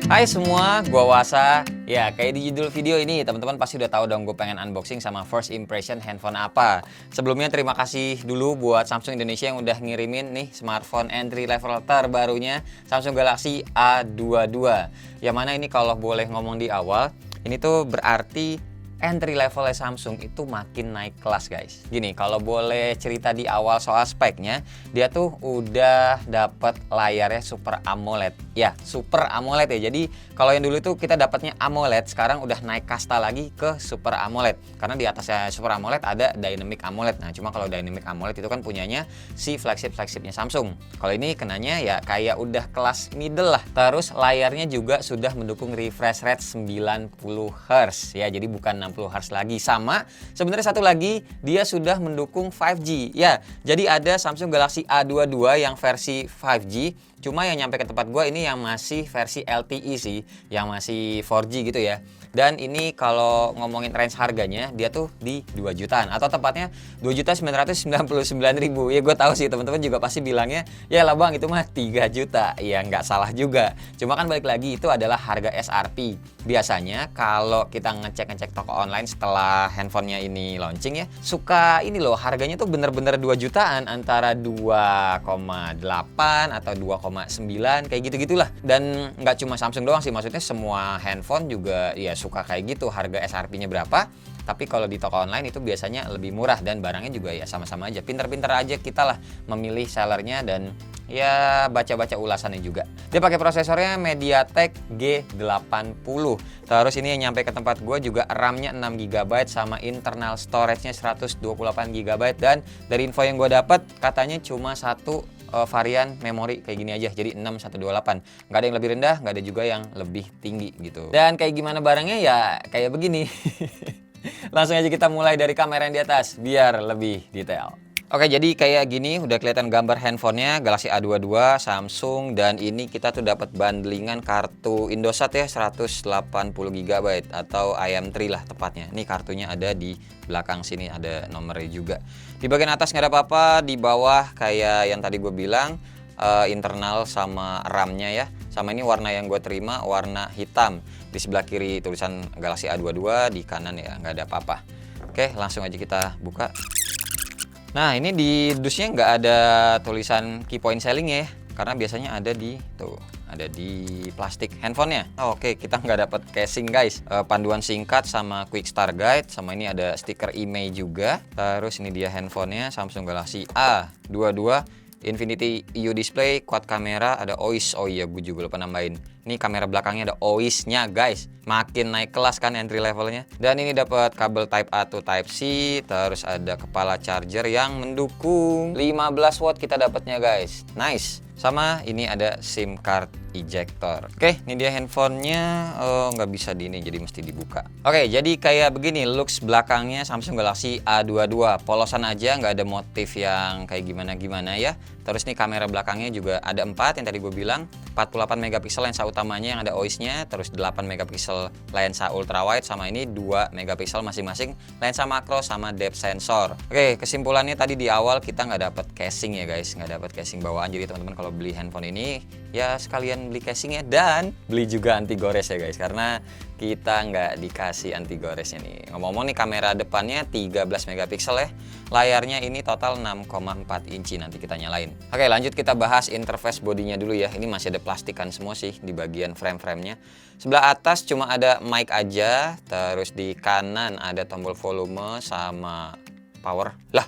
Hai semua, gua Wasa. Ya, kayak di judul video ini, teman-teman pasti udah tahu dong gue pengen unboxing sama first impression handphone apa. Sebelumnya terima kasih dulu buat Samsung Indonesia yang udah ngirimin nih smartphone entry level terbarunya Samsung Galaxy A22. Yang mana ini kalau boleh ngomong di awal, ini tuh berarti entry levelnya Samsung itu makin naik kelas guys. Gini, kalau boleh cerita di awal soal speknya, dia tuh udah dapat layarnya Super AMOLED. Ya, Super AMOLED ya. Jadi kalau yang dulu itu kita dapatnya AMOLED, sekarang udah naik kasta lagi ke Super AMOLED. Karena di atasnya Super AMOLED ada Dynamic AMOLED. Nah, cuma kalau Dynamic AMOLED itu kan punyanya si flagshipnya Samsung. Kalau ini kenanya ya kayak udah kelas middle lah. Terus layarnya juga sudah mendukung refresh rate 90 Hz ya. Jadi bukan 60 Hz lagi. Sama sebenarnya satu lagi, dia sudah mendukung 5G ya. Jadi ada Samsung Galaxy A22 yang versi 5G. Cuma yang nyampe ke tempat gue ini yang masih versi LTE sih, yang masih 4G gitu ya. Dan ini kalau ngomongin range harganya, dia tuh di 2 jutaan atau tepatnya 2.999.000. Ya gue tahu sih teman-teman juga pasti bilangnya, ya lah bang itu mah 3 juta. Ya nggak salah juga. Cuma kan balik lagi itu adalah harga SRP. Biasanya kalau kita ngecek toko online setelah handphonenya ini launching ya, suka ini loh harganya tuh bener-bener 2 jutaan, antara 2,8 atau 2,9 kayak gitu-gitulah. Dan nggak cuma Samsung doang sih, maksudnya semua handphone juga ya suka kayak gitu, harga SRP-nya berapa. Tapi kalau di toko online itu biasanya lebih murah dan barangnya juga ya sama-sama aja. Pinter-pinter aja kita lah memilih sellernya dan ya baca-baca ulasannya juga. Dia pakai prosesornya MediaTek G80. Terus ini yang nyampe ke tempat gue juga RAM-nya 6GB sama internal storage-nya 128GB. Dan dari info yang gue dapat katanya cuma satu varian memori kayak gini aja, jadi 6128. Nggak ada yang lebih rendah, nggak ada juga yang lebih tinggi gitu. Dan kayak gimana barangnya ya kayak begini. Langsung aja kita mulai dari kamera yang di atas biar lebih detail. Oke, jadi kayak gini udah kelihatan gambar handphonenya Galaxy A22 Samsung, dan ini kita tuh dapat bundlingan kartu Indosat ya 180GB atau IM3 lah tepatnya. Ini kartunya ada di belakang sini, ada nomornya juga. Di bagian atas nggak ada apa-apa, di bawah kayak yang tadi gue bilang internal sama RAM-nya ya. Sama ini warna yang gue terima warna hitam. Di sebelah kiri tulisan Galaxy A22, di kanan ya nggak ada apa-apa. Oke, langsung aja kita buka. Nah, ini di dusnya nggak ada tulisan key point selling ya, karena biasanya ada di ada di plastik handphonenya. Oke, kita nggak dapat casing guys. Panduan singkat sama quick start guide, sama ini ada stiker IMEI juga. Terus ini dia handphonenya Samsung Galaxy A22 Infinity EU display, quad kamera, ada OIS. Oh iya, gue juga lupa nambahin. Ini kamera belakangnya ada OIS-nya guys. Makin naik kelas kan entry levelnya. Dan ini dapat kabel Type A to Type C. Terus ada kepala charger yang mendukung 15 watt kita dapatnya guys. Nice. Sama ini ada SIM card ejector. Oke, ini dia handphonenya. Nggak bisa di ini, jadi mesti dibuka. Oke, jadi kayak begini looks belakangnya Samsung Galaxy A22. Polosan aja, nggak ada motif yang kayak gimana-gimana ya. Terus nih kamera belakangnya juga ada 4 yang tadi gue bilang. 48 megapiksel lensa utamanya yang ada OIS-nya. Terus 8 megapiksel lensa ultrawide. Sama ini 2 megapiksel masing-masing lensa makro sama depth sensor. Oke, kesimpulannya tadi di awal kita nggak dapat casing ya guys. Nggak dapat casing bawaan. Jadi teman-teman kalau beli handphone ini ya sekalian beli casingnya dan beli juga anti gores ya guys, karena kita nggak dikasih anti goresnya nih. Ngomong-ngomong nih, kamera depannya 13 megapiksel ya, layarnya ini total 6,4 inci, nanti kita nyalain. Oke, lanjut kita bahas interface bodinya dulu ya. Ini masih ada plastikan semua sih di bagian frame-framenya. Sebelah atas cuma ada mic aja, terus di kanan ada tombol volume sama power. Lah,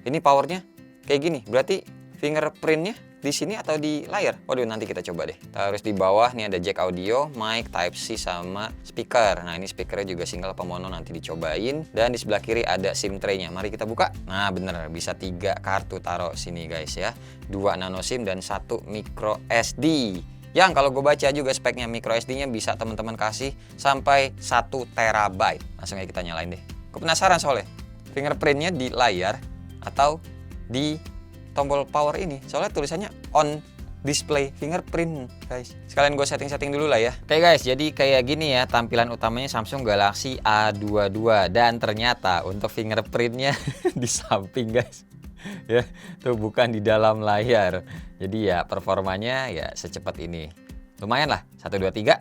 ini powernya kayak gini, berarti fingerprintnya di sini atau di layar? Waduh, nanti kita coba deh. Terus di bawah nih ada jack audio, mic, type C sama speaker. Nah, ini speakernya juga single apa mono, nanti dicobain. Dan di sebelah kiri ada SIM tray-nya. Mari kita buka. Nah, bener, bisa 3 kartu taruh sini guys ya. 2 nano SIM dan 1 micro SD. Yang kalau gue baca juga speknya micro SD-nya bisa teman-teman kasih sampai 1 terabyte. Langsung aja kita nyalain deh. Gue penasaran soalnya, fingerprintnya di layar atau di tombol power ini, soalnya tulisannya on display fingerprint guys. Sekalian gue setting-setting dulu lah ya. Oke guys, jadi kayak gini ya tampilan utamanya Samsung Galaxy A22. Dan ternyata untuk fingerprintnya di samping guys. Ya, tuh bukan di dalam layar. Jadi ya performanya ya secepat ini. lumayan lah, 1, 2, 3.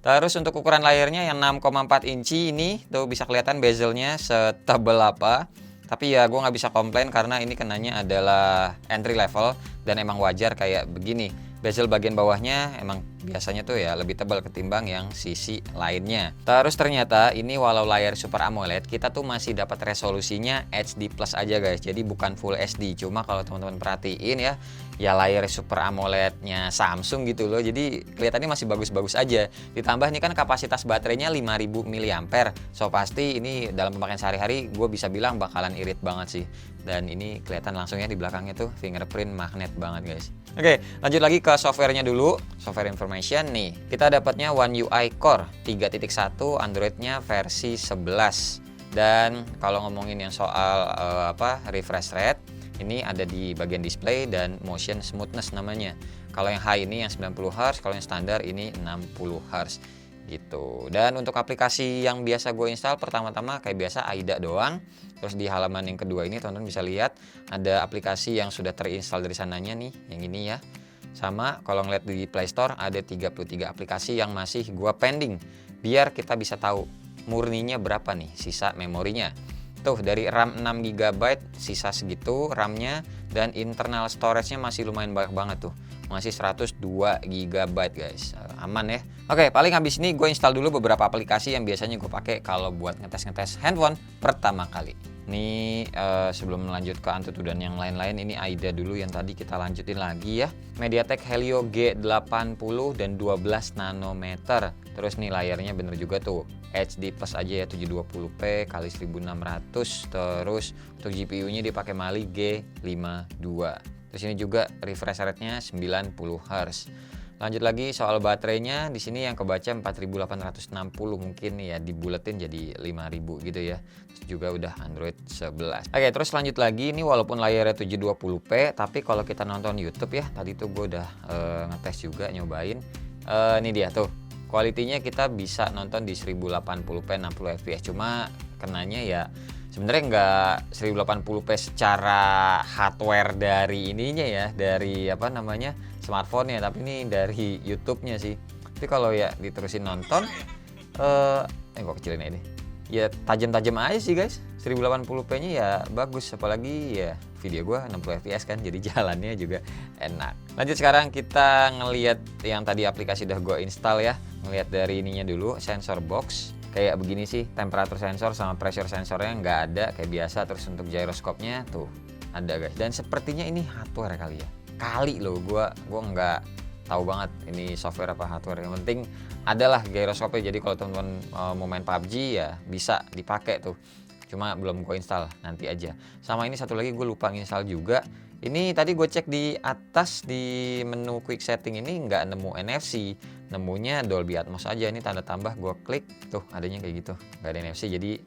Terus untuk ukuran layarnya yang 6,4 inci ini tuh bisa kelihatan bezelnya setebal apa. Tapi ya gue nggak bisa komplain karena ini kenanya adalah entry level dan emang wajar kayak begini. Bezel bagian bawahnya emang biasanya tuh ya lebih tebal ketimbang yang sisi lainnya. Terus ternyata ini walau layar Super AMOLED, kita tuh masih dapat resolusinya HD Plus aja guys. Jadi bukan Full HD. Cuma kalau teman-teman perhatiin ya layar Super AMOLED-nya Samsung gitu loh. Jadi kelihatannya masih bagus-bagus aja. Ditambah ini kan kapasitas baterainya 5000 mAh. So pasti ini dalam pemakaian sehari-hari gue bisa bilang bakalan irit banget sih. Dan ini kelihatan langsungnya di belakangnya tuh fingerprint magnet banget guys. Oke, lanjut lagi ke softwarenya dulu. Software information nih. Kita dapatnya One UI Core 3.1, Android-nya versi 11. Dan kalau ngomongin yang soal refresh rate, ini ada di bagian display dan motion smoothness namanya. Kalau yang high ini yang 90 Hz, kalau yang standar ini 60 Hz gitu. Dan untuk aplikasi yang biasa gue install pertama-tama kayak biasa AIDA doang. Terus di halaman yang kedua ini teman-teman bisa lihat ada aplikasi yang sudah terinstall dari sananya nih, yang ini ya. Sama kalau ngeliat di Play Store ada 33 aplikasi yang masih gue pending. Biar kita bisa tahu murninya berapa nih sisa memorinya. Tuh dari RAM 6 GB sisa segitu RAM-nya, dan internal storage-nya masih lumayan banyak banget tuh. Masih 102 GB guys. Aman ya. Oke, paling habis ini gue install dulu beberapa aplikasi yang biasanya gue pakai kalau buat ngetes-ngetes handphone pertama kali. Ini sebelum lanjut ke Antutu dan yang lain-lain, ini AIDA dulu yang tadi kita lanjutin lagi ya. MediaTek Helio G80 dan 12 nanometer. Terus nih layarnya bener juga tuh. HD Plus aja ya, 720p x 1600. Terus untuk GPU-nya dipakai Mali G52. Terus ini juga refresh rate-nya 90 Hz. Lanjut lagi soal baterainya, di sini yang kebaca 4860 mungkin ya dibuletin jadi 5000 gitu ya. Terus juga udah Android 11. Oke, terus lanjut lagi ini walaupun layarnya 720p, tapi kalau kita nonton YouTube ya, tadi tuh gue udah ngetes juga nyobain. Ini dia tuh. Kualitinya kita bisa nonton di 1080p 60 fps. Cuma kenanya ya sebenarnya nggak 1080p secara hardware dari ininya ya, dari smartphone-nya, tapi ini dari YouTube-nya sih. Tapi kalau ya diterusin nonton, kok kecilin aja deh. Ya tajam-tajam aja sih guys. 1080p-nya ya bagus, apalagi ya video gua 60 fps kan, jadi jalannya juga enak. Lanjut sekarang kita ngelihat yang tadi aplikasi udah gua install ya. Ngelihat dari ininya dulu, sensor box. Kayak begini sih, temperatur sensor sama pressure sensornya nggak ada kayak biasa. Terus untuk gyroscope-nya tuh ada guys. Dan sepertinya ini hardware kali ya. Kali loh, gua nggak tahu banget ini software apa hardware. Yang penting adalah gyroscope-nya. Jadi kalau teman-teman mau main PUBG ya bisa dipakai tuh. Cuma belum gue install, nanti aja. Sama ini satu lagi gue lupa install juga. Ini tadi gue cek di atas di menu quick setting ini nggak nemu NFC. Nemunya Dolby Atmos aja. Ini tanda tambah, gue klik tuh adanya kayak gitu, nggak ada NFC. Jadi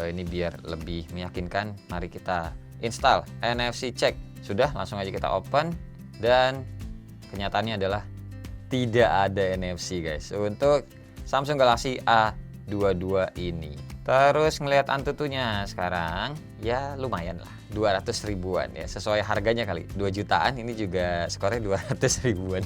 ini biar lebih meyakinkan, mari kita install NFC check. Sudah, langsung aja kita open. Dan kenyataannya adalah tidak ada NFC guys untuk Samsung Galaxy A22 ini. Terus ngelihat Antutunya sekarang ya lumayan lah, 200 ribuan ya, sesuai harganya kali, 2 jutaan. Ini juga skornya 200 ribuan.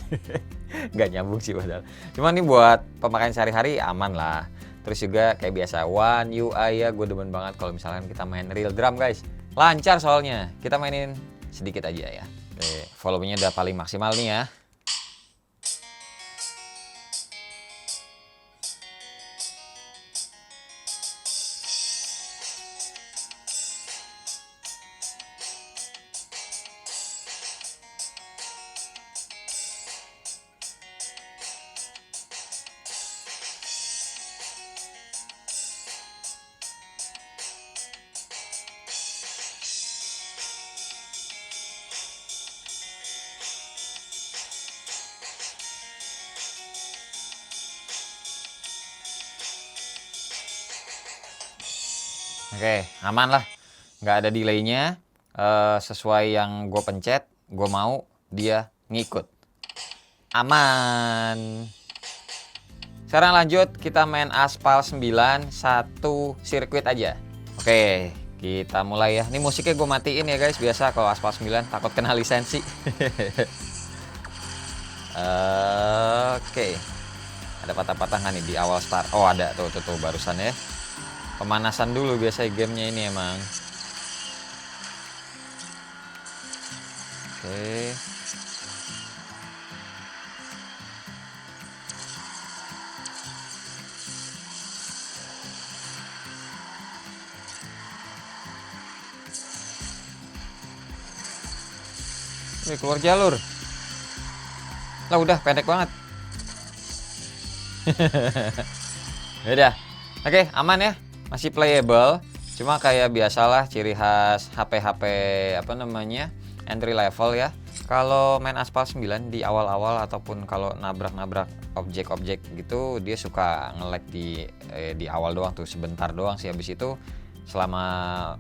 Nggak nyambung sih padahal. Cuma ini buat pemakaian sehari-hari aman lah. Terus juga kayak biasa One UI ya, gue demen banget kalau misalkan kita main real drum guys. Lancar soalnya, kita mainin sedikit aja ya. Oke, volumenya udah paling maksimal nih ya. Oke, aman lah, nggak ada delaynya. Sesuai yang gue pencet, gue mau, dia ngikut. Aman. Sekarang lanjut, kita main Aspal 9, satu sirkuit aja. Oke, kita mulai ya. Ini musiknya gue matiin ya guys, biasa kalau Aspal 9 takut kena lisensi. Oke. Ada patah-patah nggak nih di awal start? Oh ada tuh barusan ya. Pemanasan dulu biasanya gamenya ini emang. Oke. Wih, keluar jalur. Lah udah pendek banget. Udah. Oke, aman ya. Masih playable. Cuma kayak biasalah ciri khas HP-HP apa namanya? Entry level ya. Kalau main Aspal 9 di awal-awal ataupun kalau nabrak-nabrak objek-objek gitu, dia suka nge-lag di awal doang tuh, sebentar doang sih. Habis itu selama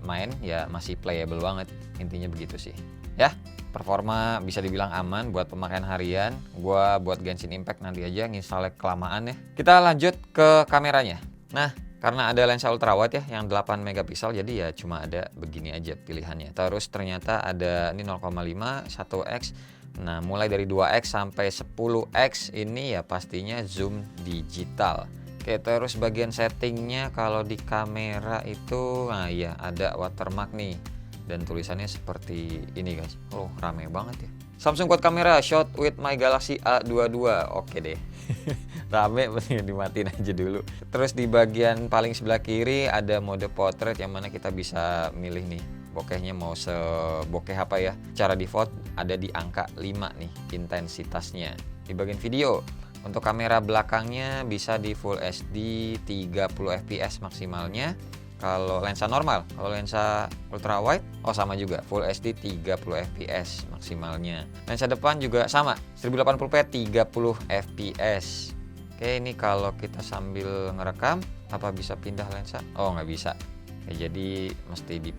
main ya masih playable banget. Intinya begitu sih. Ya. Performa bisa dibilang aman buat pemakaian harian. Gua buat Genshin Impact nanti aja nginstalnya kelamaan ya. Kita lanjut ke kameranya. Nah, karena ada lensa ultrawide ya yang 8 megapiksel, jadi ya cuma ada begini aja pilihannya. Terus ternyata ada ini 0,5, 1x. Nah, mulai dari 2x sampai 10x ini ya pastinya zoom digital. Oke, terus bagian settingnya kalau di kamera itu, nah ya ada watermark nih. Dan tulisannya seperti ini guys. Oh rame banget ya. Samsung quad kamera shot with my Galaxy A22. Oke deh. Rame, dimatiin aja dulu. Terus di bagian paling sebelah kiri ada mode portrait yang mana kita bisa milih nih bokehnya mau sebokeh apa ya. Cara default ada di angka 5 nih intensitasnya. Di bagian video untuk kamera belakangnya bisa di Full HD 30 fps maksimalnya. Kalau lensa normal, kalau lensa ultrawide, oh sama juga, Full HD 30 fps maksimalnya. Lensa depan juga sama, 1080p 30 fps. Oke, ini kalau kita sambil ngerekam, apa bisa pindah lensa? Oh nggak bisa. Ya, jadi mesti di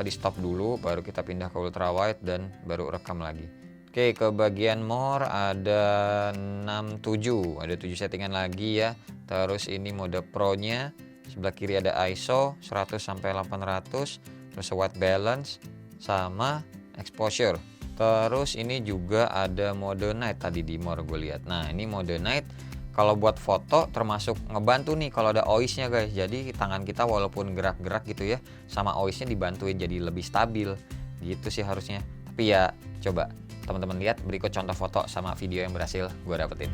stop dulu, baru kita pindah ke ultrawide dan baru rekam lagi. Oke, ke bagian more ada 67, ada 7 settingan lagi ya. Terus ini mode pro-nya. Sebelah kiri ada ISO 100 sampai 800, terus white balance sama exposure. Terus ini juga ada mode night tadi di more gue lihat. Nah, ini mode night kalau buat foto termasuk ngebantu nih kalau ada OIS-nya guys. Jadi tangan kita walaupun gerak-gerak gitu ya, sama OIS-nya dibantuin jadi lebih stabil. Gitu sih harusnya. Tapi ya coba teman-teman lihat berikut contoh foto sama video yang berhasil gue dapetin.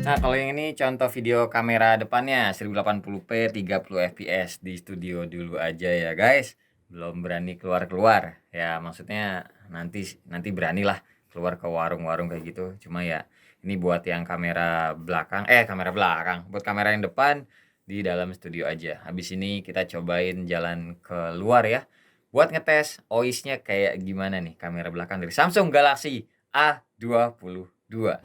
Nah, kalau yang ini contoh video kamera depannya 1080p 30 fps di studio dulu aja ya guys. Belum berani keluar-keluar. Ya, maksudnya nanti beranilah keluar ke warung-warung kayak gitu. Cuma ya ini buat yang kamera belakang, buat kamera yang depan di dalam studio aja. Habis ini kita cobain jalan ke luar ya. Buat ngetes OIS-nya kayak gimana nih kamera belakang dari Samsung Galaxy A22.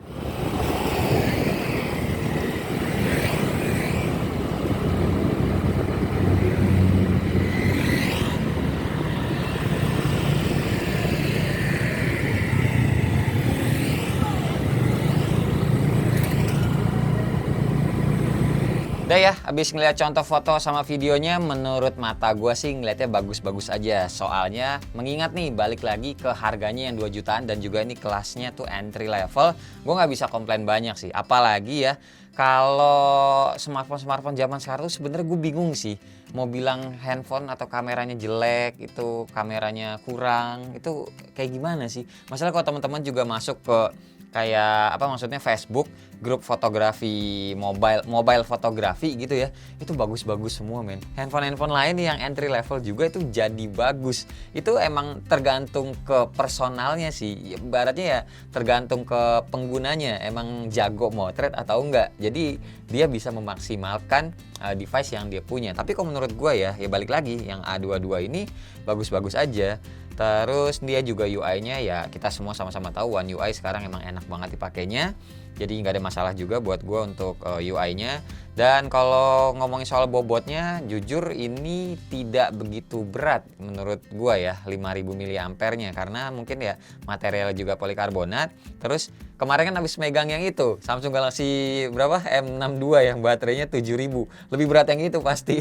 Udah ya, habis ngeliat contoh foto sama videonya, menurut mata gue sih ngeliatnya bagus-bagus aja. Soalnya mengingat nih, balik lagi ke harganya yang 2 jutaan dan juga ini kelasnya tuh entry level, gue nggak bisa komplain banyak sih. Apalagi ya, kalau smartphone zaman sekarang tuh sebenarnya gue bingung sih. Mau bilang handphone atau kameranya jelek, itu kameranya kurang, itu kayak gimana sih? Masalah kalau teman-teman juga masuk ke kayak apa maksudnya Facebook, grup fotografi mobile fotografi gitu ya, itu bagus-bagus semua men. Handphone lain yang entry level juga itu jadi bagus. Itu emang tergantung ke personalnya sih, ibaratnya ya tergantung ke penggunanya, emang jago motret atau enggak. Jadi dia bisa memaksimalkan device yang dia punya. Tapi kalau menurut gue ya balik lagi yang A22 ini bagus-bagus aja. Terus dia juga UI-nya ya kita semua sama-sama tahu One UI sekarang emang enak banget dipakainya. jadi nggak ada masalah juga buat gue untuk UI-nya. Dan kalau ngomongin soal bobotnya, jujur ini tidak begitu berat menurut gua ya, 5000 mAh-nya, karena mungkin ya material juga polikarbonat. Terus kemarin kan habis megang yang itu, Samsung Galaxy berapa? M62 yang baterainya 7000. Lebih berat yang itu pasti.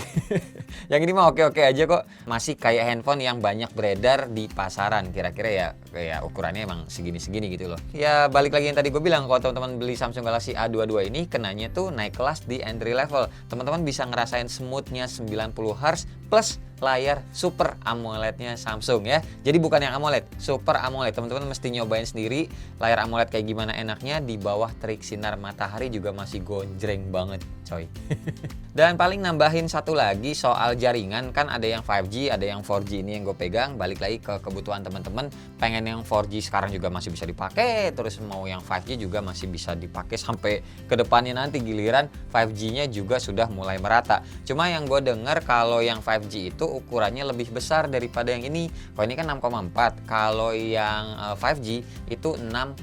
Yang ini mah oke-oke aja kok. Masih kayak handphone yang banyak beredar di pasaran. Kira-kira ya kayak ukurannya emang segini-segini gitu loh. Ya balik lagi yang tadi gue bilang, kalau teman-teman beli Samsung Galaxy A22 ini kenanya tuh naik kelas di entry level. Teman-teman bisa ngerasain smoothnya 90 Hz plus layar Super AMOLED-nya Samsung ya. Jadi bukan yang AMOLED, Super AMOLED. Teman-teman mesti nyobain sendiri layar AMOLED kayak gimana enaknya di bawah terik sinar matahari juga masih gonjreng banget, coy. Dan paling nambahin satu lagi soal jaringan, kan ada yang 5G, ada yang 4G. Ini yang gue pegang. Balik lagi ke kebutuhan teman-teman. Pengen yang 4G sekarang juga masih bisa dipakai, terus mau yang 5G juga masih bisa dipakai sampai ke depannya nanti, giliran 5G-nya juga sudah mulai merata. Cuma yang gue dengar kalau yang 5G itu ukurannya lebih besar daripada yang ini. Kalau ini kan 6,4, kalau yang 5G itu 6,6.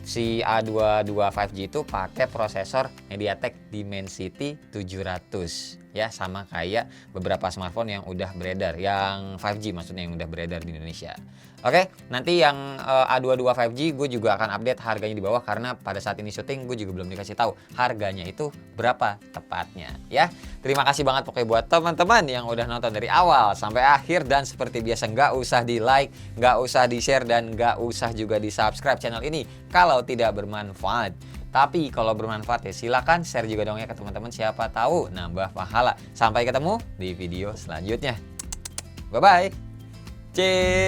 Si A22 5G itu pakai prosesor MediaTek Dimensity 700 ya, sama kayak beberapa smartphone yang udah beredar, yang 5G maksudnya, yang udah beredar di Indonesia. Oke, nanti yang A22 5G gue juga akan update harganya di bawah, karena pada saat ini syuting gue juga belum dikasih tahu harganya itu berapa tepatnya ya. Terima kasih banget pokoknya buat teman-teman yang udah nonton dari awal sampai akhir, dan seperti biasa nggak usah di like, nggak usah di share, dan nggak usah juga di subscribe channel ini kalau tidak bermanfaat. Tapi kalau bermanfaat ya silakan share juga dong ya ke teman-teman, siapa tahu nambah pahala. Sampai ketemu di video selanjutnya. Bye bye. Cheers.